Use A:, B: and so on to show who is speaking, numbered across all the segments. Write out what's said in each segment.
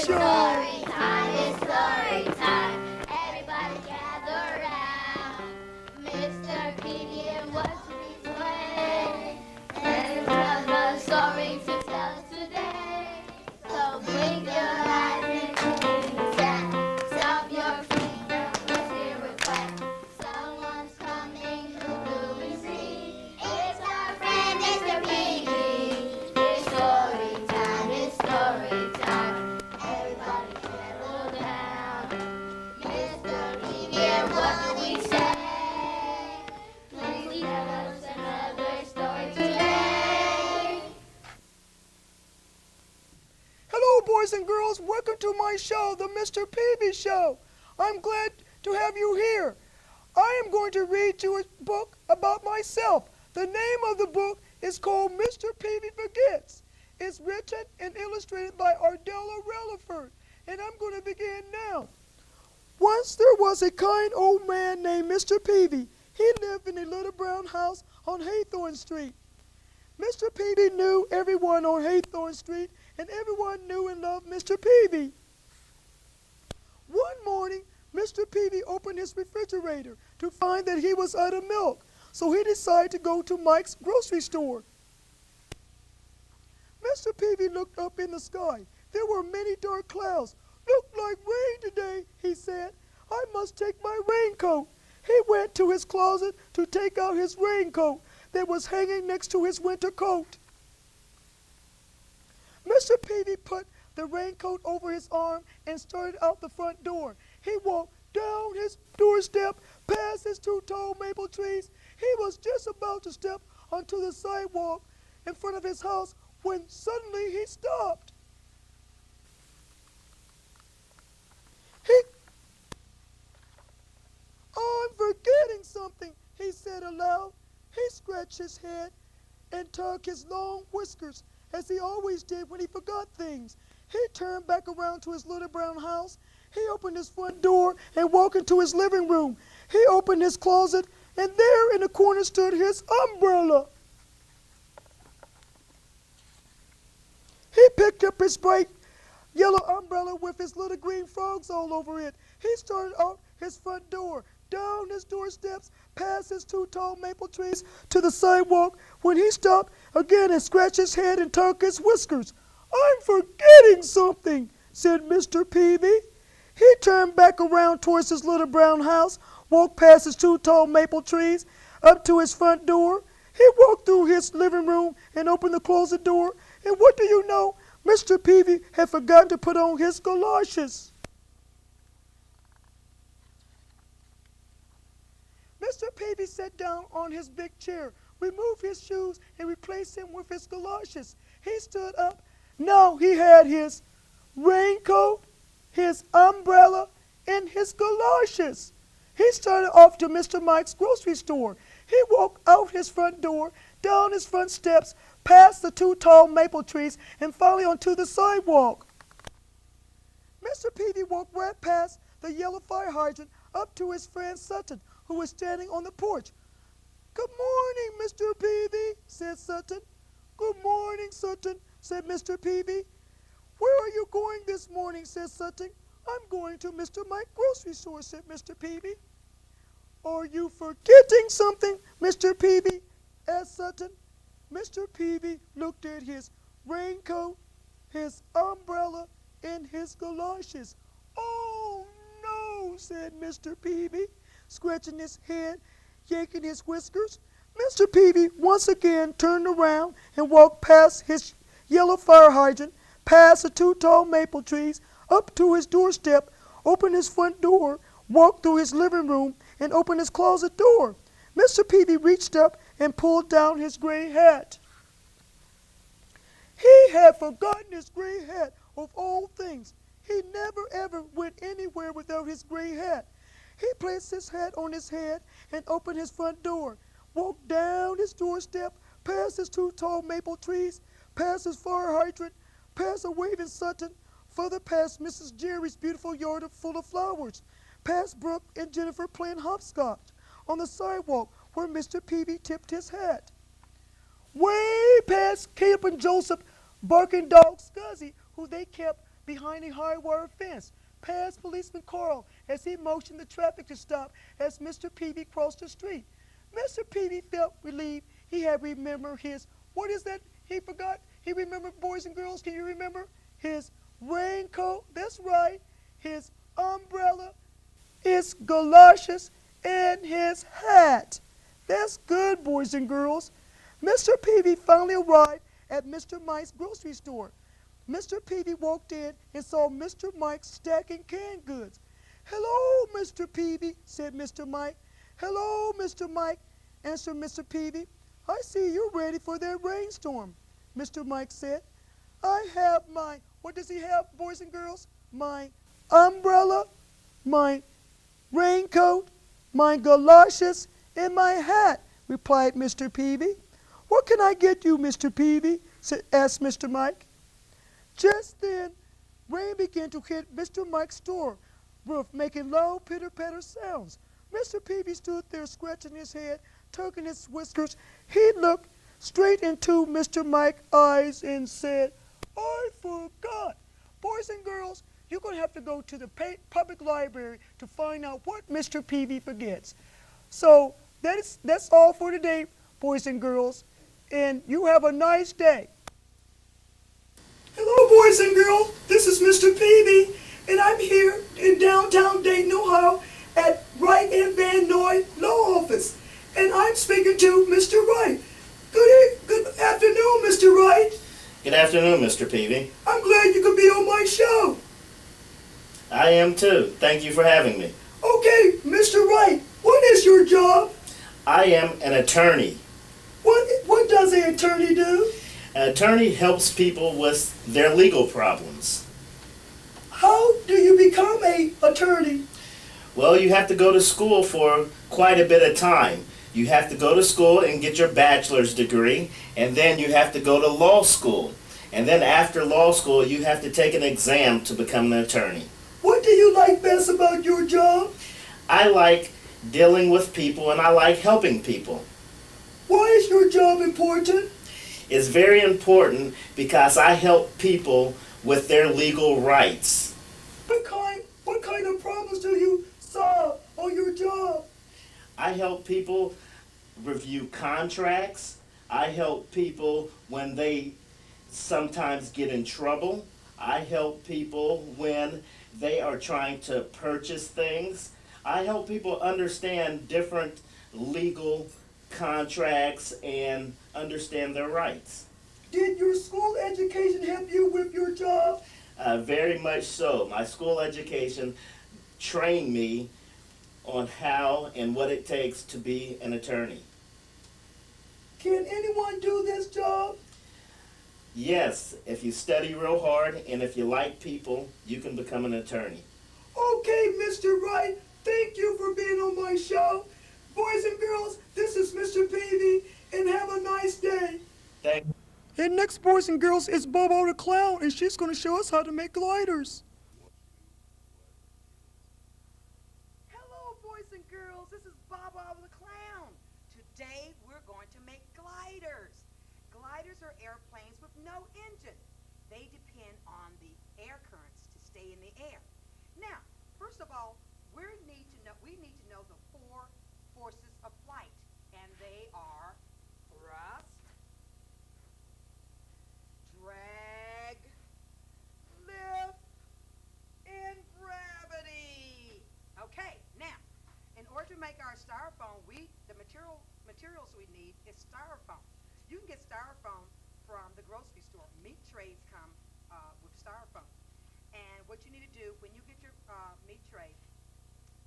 A: Show.
B: Story time, it's story time. Everybody gather round. Mr. Peevy and what's his way? And another story to tell us today. So blink your eyes and please stand. Stomp your feet, let's hear it clap. Someone's coming, who do we see? It's our friend Mr. Peevy. It's story time, it's story time. Everybody settle down. Mr. Peevy, and what do we say? Please tell us another story today.
A: Hello, boys and girls. Welcome to my show, the Mr. Peevy Show. I'm glad to have you here. I am going to read you a book about myself. The name of the book is called Mr. Peevy Forgets. It's written and illustrated by Ardella Relaford, and I'm going to begin now. Once there was a kind old man named Mr. Peevy. He lived in a little brown house on Haythorne Street. Mr. Peevy knew everyone on Haythorne Street, and everyone knew and loved Mr. Peevy. One morning, Mr. Peevy opened his refrigerator to find that he was out of milk, so he decided to go to Mike's grocery store. Mr. Peevy looked up in the sky. There were many dark clouds. "Looked like rain today," he said. "I must take my raincoat." He went to his closet to take out his raincoat that was hanging next to his winter coat. Mr. Peevy put the raincoat over his arm and started out the front door. He walked down his doorstep, past his two tall maple trees. He was just about to step onto the sidewalk in front of his house when suddenly he stopped. "I'm forgetting something," he said aloud. He scratched his head and tugged his long whiskers, as he always did when he forgot things. He turned back around to his little brown house. He opened his front door and walked into his living room. He opened his closet, and there in the corner stood his umbrella. He picked up his bright yellow umbrella with his little green frogs all over it. He started out his front door, down his doorsteps, past his two tall maple trees to the sidewalk, when he stopped again and scratched his head and tugged his whiskers. "I'm forgetting something," said Mr. Peevy. He turned back around towards his little brown house, walked past his two tall maple trees, up to his front door. He walked through his living room and opened the closet door, and what do you know? Mr. Peevy had forgotten to put on his galoshes. Mr. Peevy sat down on his big chair, removed his shoes, and replaced them with his galoshes. He stood up. Now he had his raincoat, his umbrella, and his galoshes. He started off to Mr. Mike's grocery store. He walked out his front door, down his front steps, past the two tall maple trees, and finally onto the sidewalk. Mr. Peevy walked right past the yellow fire hydrant up to his friend Sutton, who was standing on the porch. "Good morning, Mr. Peevy," said Sutton. "Good morning, Sutton," said Mr. Peevy. "Where are you going this morning?" said Sutton. "I'm going to Mr. Mike's grocery store," said Mr. Peevy. "Are you forgetting something, Mr. Peevy?" asked Sutton. Mr. Peevy looked at his raincoat, his umbrella, and his galoshes. "Oh, no," said Mr. Peevy, scratching his head, yanking his whiskers. Mr. Peevy once again turned around and walked past his yellow fire hydrant, past the two tall maple trees, up to his doorstep, opened his front door, walked through his living room, and opened his closet door. Mr. Peevy reached up and pulled down his gray hat. He had forgotten his gray hat, of all things. He never ever went anywhere without his gray hat. He placed his hat on his head and opened his front door, walked down his doorstep, past his two tall maple trees, past his fire hydrant, past a waving Sutton, further past Mrs. Jerry's beautiful yard full of flowers, past Brooke and Jennifer playing hopscotch on the sidewalk where Mr. Peevy tipped his hat. Way past Caleb and Joseph barking dog Scuzzy, who they kept behind a high wire fence, past policeman Carl as he motioned the traffic to stop as Mr. Peevy crossed the street. Mr. Peevy felt relieved he had remembered his, what is that he forgot? He remembered, boys and girls, can you remember? His raincoat, that's right, his umbrella, his galoshes, and his hat. That's good, boys and girls. Mr. Peevy finally arrived at Mr. Mike's grocery store. Mr. Peevy walked in and saw Mr. Mike stacking canned goods. "Hello, Mr. Peevy," said Mr. Mike. "Hello, Mr. Mike," answered Mr. Peevy. "I see you're ready for that rainstorm," Mr. Mike said. "I have my," what does he have, boys and girls? "My umbrella, my raincoat, my galoshes, and my hat," replied Mr. Peevy. "What can I get you, Mr. Peevy?" asked Mr. Mike. Just then, rain began to hit Mr. Mike's store roof, making low pitter-patter sounds. Mr. Peevy stood there scratching his head, tugging his whiskers. He looked straight into Mr. Mike's eyes and said, "I forgot." Boys and girls, you're going to have to go to the public library to find out what Mr. Peevy forgets. So that's all for today, boys and girls, and you have a nice day. Hello, boys and girls. This is Mr. Peevy, and I'm here in downtown Dayton, Ohio, at Wright and Van Noy Law Office, and I'm speaking to Mr. Wright. Good afternoon, Mr. Wright.
C: Good afternoon, Mr. Peevy.
A: I'm glad you could be on my show.
C: I am too. Thank you for having me.
A: Okay, Mr. Wright, what is your job?
C: I am an attorney.
A: What does an attorney do?
C: An attorney helps people with their legal problems.
A: How do you become an attorney?
C: Well, you have to go to school for quite a bit of time. You have to go to school and get your bachelor's degree, and then you have to go to law school. And then after law school, you have to take an exam to become an attorney.
A: What do you like best about your job?
C: I like dealing with people and I like helping people.
A: Why is your job important?
C: It's very important because I help people with their legal rights.
A: What kind of problems do you solve on your job?
C: I help people review contracts. I help people when they sometimes get in trouble. I help people when they are trying to purchase things. I help people understand different legal contracts and understand their rights.
A: Did your school education help you with your job?
C: Very much so. My school education trained me on how and what it takes to be an attorney.
A: Can anyone do this job?
C: Yes, if you study real hard and if you like people, you can become an attorney.
A: Okay, Mr. Wright, thank you for being on my show. Boys and girls, this is Mr. Peevy, and have a nice day.
C: Thank you.
A: And next, boys and girls, is Bobo the Clown, and she's going to show us how to make gliders.
D: Hello, boys and girls. This is Bobo the Clown. Today, we're going to make gliders. Gliders are airplanes with no engine. They depend on the air currents to stay in the air. Now, first of all, we need to know the four forces of flight, and they are thrust, drag, lift, and gravity. Okay, now, in order to make our styrofoam, the materials we need is styrofoam. You can get styrofoam from the grocery store. Meat trays come with styrofoam. And what you need to do when you get your meat tray,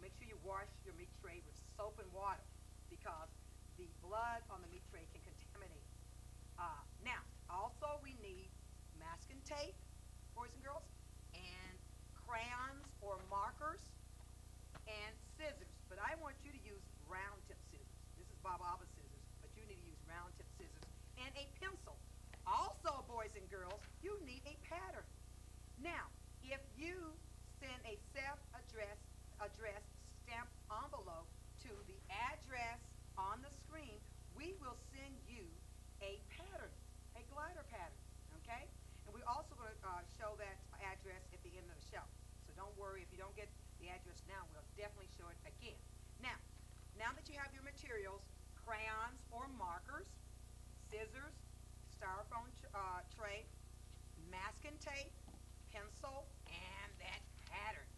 D: make sure you wash your meat tray with soap and water because the blood on the meat tray can contaminate. Now, also we need masking tape, boys and girls, and crayons or markers, and scissors. But I want you to use round tip scissors. This is Bob Alba scissors, but you need to use round tip scissors, and a pencil. Also, boys and girls, you need a pattern. Now, if you send a self-addressed stamped envelope to the address on the screen, we will send you a pattern, a glider pattern, okay? And we're also going to show that address address at the end of the show. So don't worry if you don't get the address now. We'll definitely show it again. Now that you have your materials, crayons or markers, scissors, styrofoam tray, masking tape, pencil, and that pattern.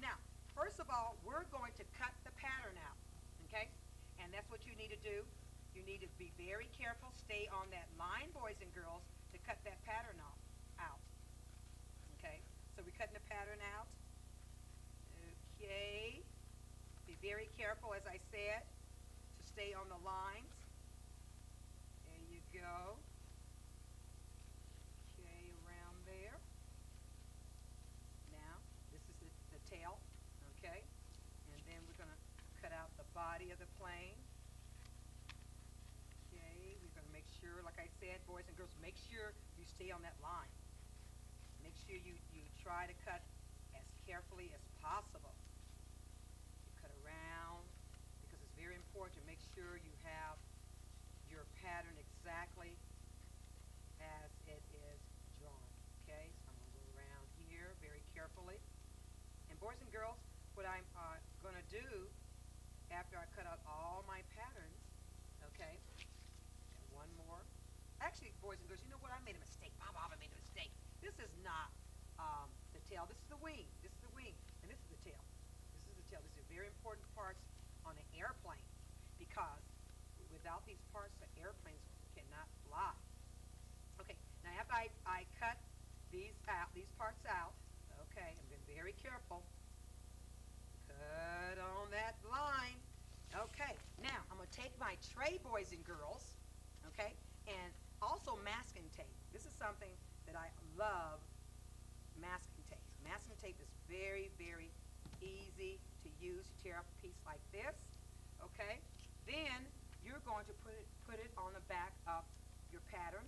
D: Now, first of all, we're going to cut the pattern out, okay? And that's what you need to do. You need to be very careful. Stay on that line, boys and girls, to cut that pattern out. Okay? So we're cutting the pattern out. Okay. Be very careful, as I said, to stay on the lines. There you go. Okay, around there. Now, this is the tail, okay? And then we're going to cut out the body of the plane. Okay, we're going to make sure, like I said, boys and girls, make sure you stay on that line. Make sure you try to cut as carefully as possible. You cut around, because it's very important to make sure you have your pattern exactly as it is drawn. Okay, so I'm going to go around here very carefully. And boys and girls, what I'm going to do after I cut out all my patterns, okay, and one more. Actually, boys and girls, you know what? I made a mistake. Bob, I made a mistake. This is not the tail. This is the wing. This is the wing, and this is the tail. This is the tail. These are very important parts on an airplane, because without these parts, the airplanes cannot fly. Okay, now after I cut these parts out, okay, I'm being very careful. Cut on that line. Okay, now I'm going to take my tray, boys and girls, okay, and also masking tape. This is something that I love, masking tape. Masking tape is very, very easy to use. You tear up a piece like this, okay? Then you're going to put it on the back of your pattern.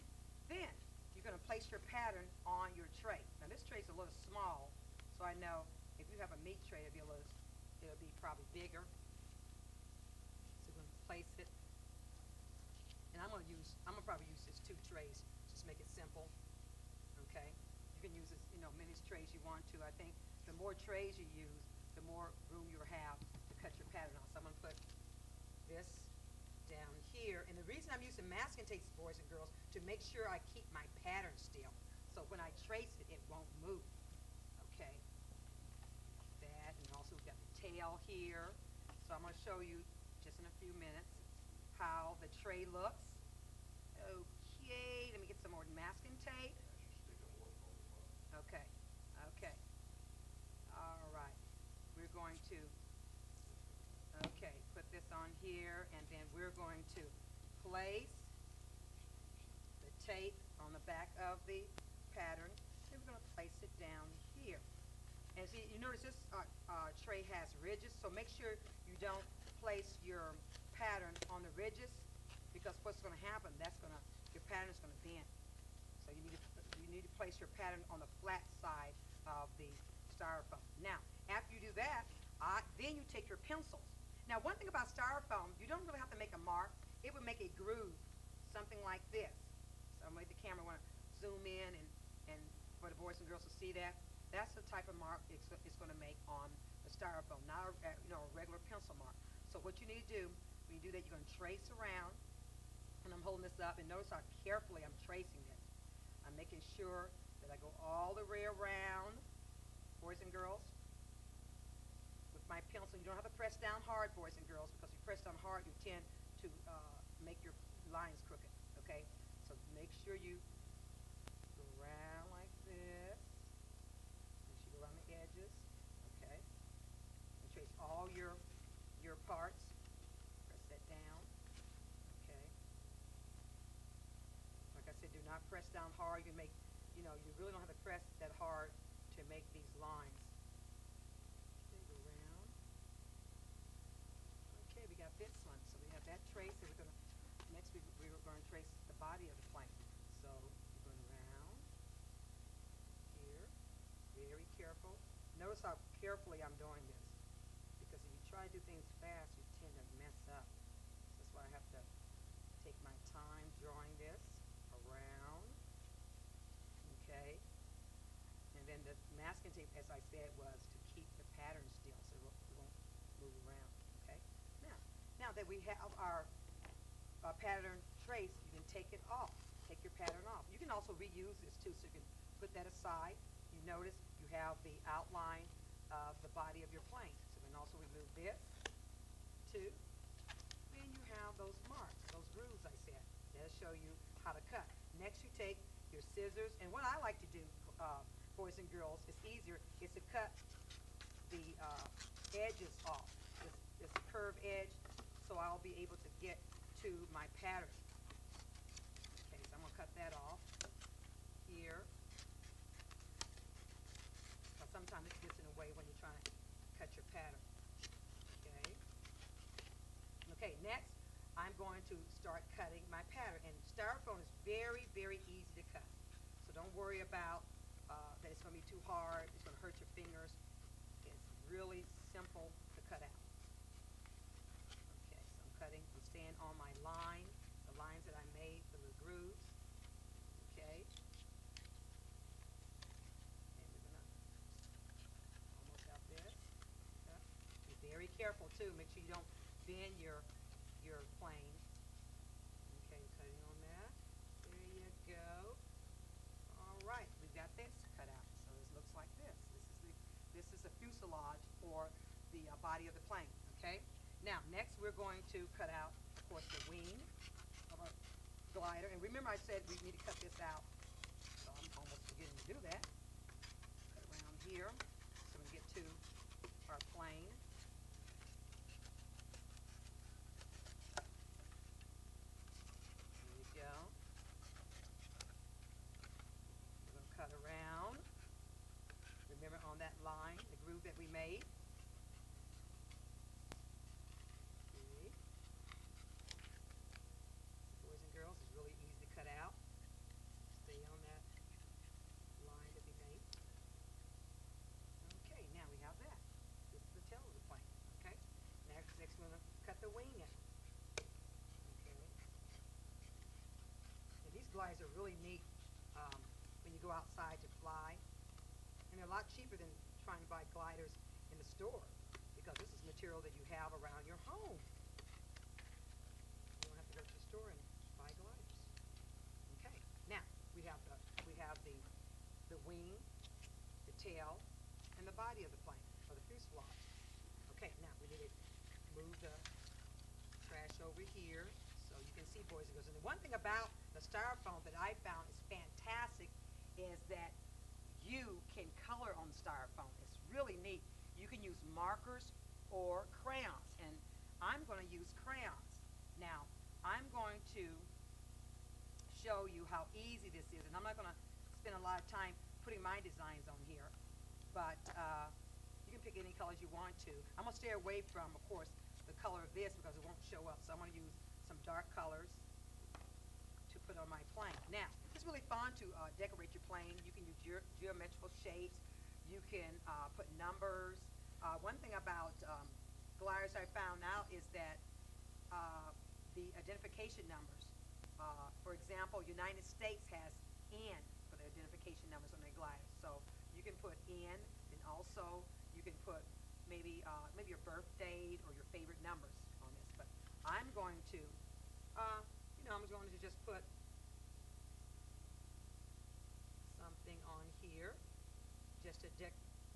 D: Then you're going to place your pattern on your tray. Now this tray is a little small, so I know if you have a meat tray, it'll be probably bigger. So we're going to place it, and I'm going to probably use this 2 trays, just make it simple. Okay, you can use as many trays you want to. I think the more trays you use, the more room you'll have to cut your pattern on. So I'm going to put this down here, and the reason I'm using masking tape, boys and girls, to make sure I keep my pattern still. So when I trace it, it won't move. Okay, that, and also we've got the tail here. So I'm going to show you just in a few minutes how the tray looks. Okay, let me get some more masking tape. Okay, okay. All right. We're going to, okay, put this on here, and then we're going to place the tape on the back of the pattern. Then we're going to place it down here. And see, you notice this tray has ridges, so make sure you don't place your pattern on the ridges, because what's going to happen, your pattern is going to bend. So you need to place your pattern on the flat side of the styrofoam. Now, after you do that, then you take your pencils. Now, one thing about styrofoam, you don't really have to make a mark. It would make a groove, something like this. So I'm going to make the camera want to zoom in and for the boys and girls to see that. That's the type of mark it's going to make on the styrofoam, not a regular pencil mark. So what you need to do, when you do that, you're going to trace around, and I'm holding this up, and notice how carefully I'm tracing this. I'm making sure that I go all the way around, boys and girls, with my pencil. You don't have to press down hard, boys and girls, because if you press down hard, you tend to make your lines crooked, okay? So make sure you go around like this. Make sure you go around the edges, okay? And trace all your parts. Press that down, okay? Like I said, do not press down hard. You really don't have to press that hard to make these lines. Okay, go around. Okay, we got this one. So we have that trace, and next we're going to trace the body of the plane. So we're going around here, very careful. Notice how carefully I'm doing this, because if you try to do things fast, you tend to mess up. So that's why I have to take my time drawing this around. Okay, and then the masking I said, was to keep the pattern still so it won't move around, okay? Now that we have our pattern trace, you can take it off. Take your pattern off. You can also reuse this too, so you can put that aside. You notice you have the outline of the body of your plane. So you can also remove this too. And you have those marks, those grooves I said. That'll show you how to cut. Next you take your scissors, and what I like to do, boys and girls, is easier, is to cut the edges off, this curved edge, so I'll be able to get to my pattern. Okay, so I'm going to cut that off here. Because sometimes it gets in the way when you're trying to cut your pattern. Okay. Okay, next I'm going to start cutting my pattern. And styrofoam is very, very easy to cut. So don't worry about that it's going to be too hard, it's going to hurt your fingers. It's really simple to cut out. Okay, so I'm cutting, I'm staying on my line, the lines that I made, the little grooves. Okay. And we're going to almost out this. Cut. Be very careful too, make sure you don't bend your plane. Okay, cutting on that. There you go. All right, we've got this cut out. So this looks like this. This is the fuselage or the body of the plane. Okay. Now next we're going to cut out, of course, the wing of our glider. And remember I said we need to cut this out. So I'm almost beginning to do that. Cut around here so we get to our plane. There we go. We're going to cut around. Remember on that line, the groove that we made. Okay. Boys and girls, it's really easy to cut out. Stay on that line that we made. Okay, now we have that. This is the tail of the plane. Okay. Next we're going to cut the wing in. Okay. And these glides are really neat when you go outside to fly. And they're a lot cheaper than trying to buy gliders in the store because this is material that you have around your home. You don't have to go to the store and buy gliders. Okay. Now we have the wing, the tail, and the body of the plane, or the fuselage. Okay. Now we need to move the trash over here so you can see, boys and girls. And the one thing about the styrofoam that I found is fantastic is that you can color on styrofoam. It's really neat. You can use markers or crayons, and I'm going to use crayons. Now, I'm going to show you how easy this is, and I'm not going to spend a lot of time putting my designs on here, but you can pick any colors you want to. I'm going to stay away from, of course, the color of this because it won't show up, so I'm going to use some dark colors to put on my plane. Now, it's really fun to decorate your plane. You can use geometrical shapes. You can put numbers. One thing about gliders I found out is that the identification numbers, for example, United States has N for the identification numbers on their gliders. So you can put N, and also you can put maybe your birth date or your favorite numbers on this. But I'm going to, I'm going to just put something on here just to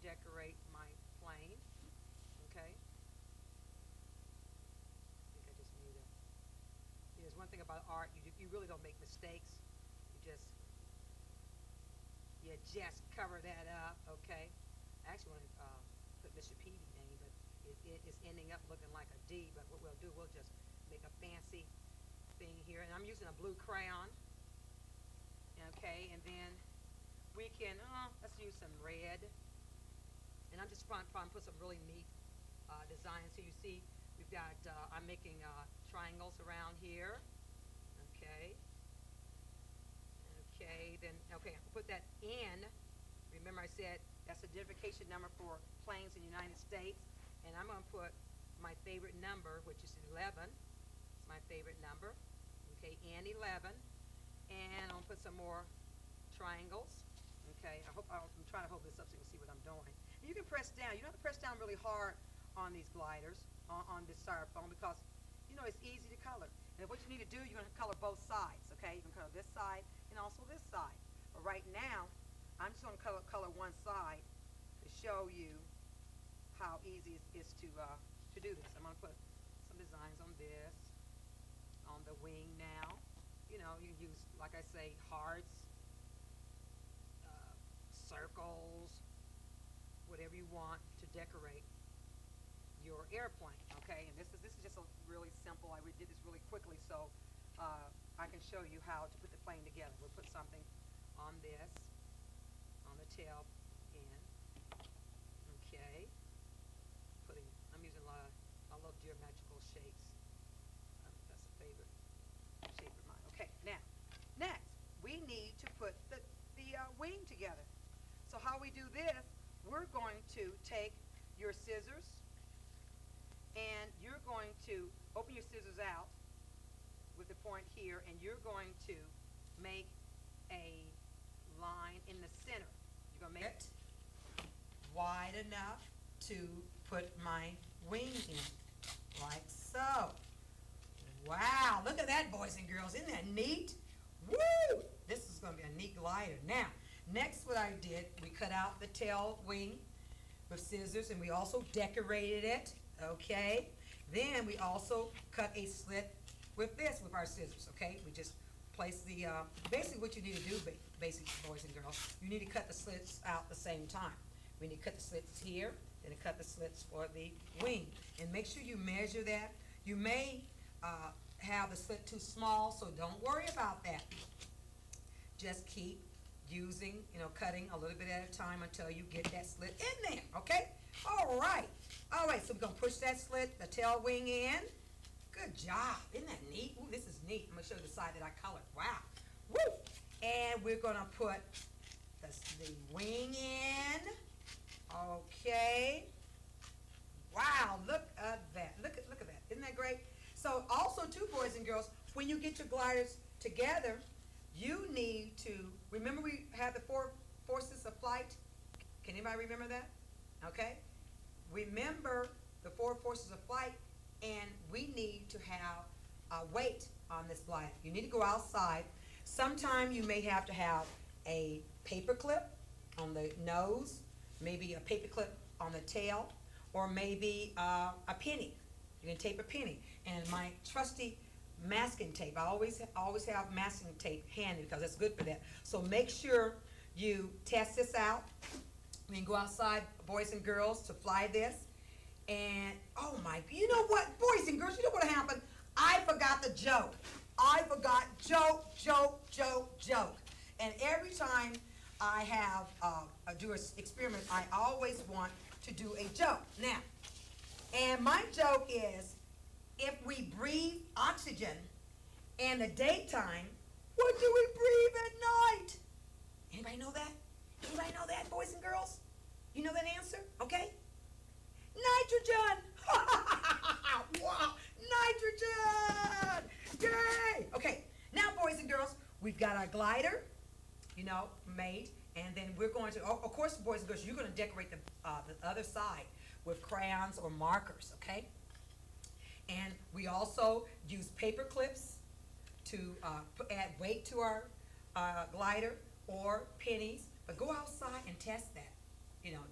D: decorate my plane. Okay. I think I just need to. There's one thing about art, you really don't make mistakes. You just cover that up. Okay. I actually want to put Mr. Peevy name, but it is ending up looking like a D. But what we'll do, we'll just make a fancy thing here, and I'm using a blue crayon. Okay, and then we can, let's use some red. And I'm just trying to put some really neat designs. So you see, we've got, I'm making triangles around here. Okay. Okay, then, okay, I'll put that N. Remember I said that's the identification number for planes in the United States. And I'm going to put my favorite number, which is 11. It's my favorite number. Okay, and 11. And I'll put some more triangles. Okay, I'm trying to hold this up so you can see what I'm doing. You can press down. You don't have to press down really hard on these gliders, on this styrofoam, because, it's easy to color. And what you need to do, you're going to color both sides, okay? You can color this side and also this side. But right now, I'm just going to color one side to show you how easy it is to do this. I'm going to put some designs on this, on the wing now. You can use, like I say, hearts, circles, whatever you want to decorate your airplane, okay? And this is just a really simple. I did this really quickly, so I can show you how to put the plane together. We'll put something on this, on the tail end, okay? I'm using I love geometrical shapes. That's a favorite shape of mine. Okay, now, next, we need to put the wing together. So how we do this, we're going to take your scissors, and you're going to open your scissors out with the point here, and you're going to make a line in the center. You're going to make it wide enough to put my wing in, like so. Wow, look at that, boys and girls. Isn't that neat? Woo! This is going to be a neat glider. Now, next what I did, we cut out the tail wing with scissors, and we also decorated it, okay? Then we also cut a slit with our scissors, okay? We just place the, basically what you need to do, basically, boys and girls, you need to cut the slits out at the same time. We need to cut the slits here, then to cut the slits for the wing. And make sure you measure that. You may have the slit too small, so don't worry about that. Just keep using, cutting a little bit at a time until you get that slit in there, okay? All right, so we're going to push that slit, the tail wing in. Good job. Isn't that neat? Ooh, this is neat. I'm going to show you the side that I colored. Wow. Woo! And we're going to put the wing in. Okay. Wow, look at that. Look at that. Isn't that great? So also, too, boys and girls, when you get your gliders together, you need to, remember we had the 4 forces of flight? Can anybody remember that? Okay. Remember the 4 forces of flight, and we need to have a weight on this glider. You need to go outside. Sometime you may have to have a paper clip on the nose, maybe a paper clip on the tail, or maybe a penny. You can tape a penny. And my trusty masking tape, I always have masking tape handy because it's good for that. So make sure you test this out. We can go outside, boys and girls, to fly this. And, oh my, you know what, boys and girls, you know what happened? I forgot the joke. I forgot joke. And every time I have do an experiment, I always want to do a joke. Now, and my joke is, if we breathe oxygen in the daytime, what do we breathe at night? Anybody know that? Anybody know that, boys and girls? You know that answer? Okay? Nitrogen! Wow! Nitrogen! Yay! Okay, now, boys and girls, we've got our glider, made, and then we're going to, of course, boys and girls, you're going to decorate the other side with crayons or markers, okay? And we also use paper clips to add weight to our glider, or pennies. But go outside and test that.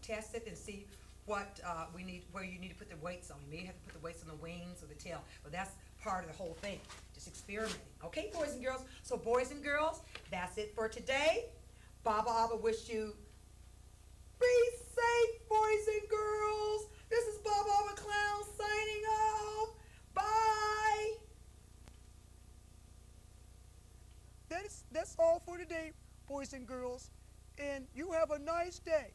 D: Test it and see what we need, where you need to put the weights on. You may have to put the weights on the wings or the tail, but that's part of the whole thing. Just experimenting. Okay, boys and girls? So, boys and girls, that's it for today. Baba Abba wish you be safe, boys and girls. This is Baba Abba Clown signing off. Bye.
A: That's all for today, boys and girls. And you have a nice day.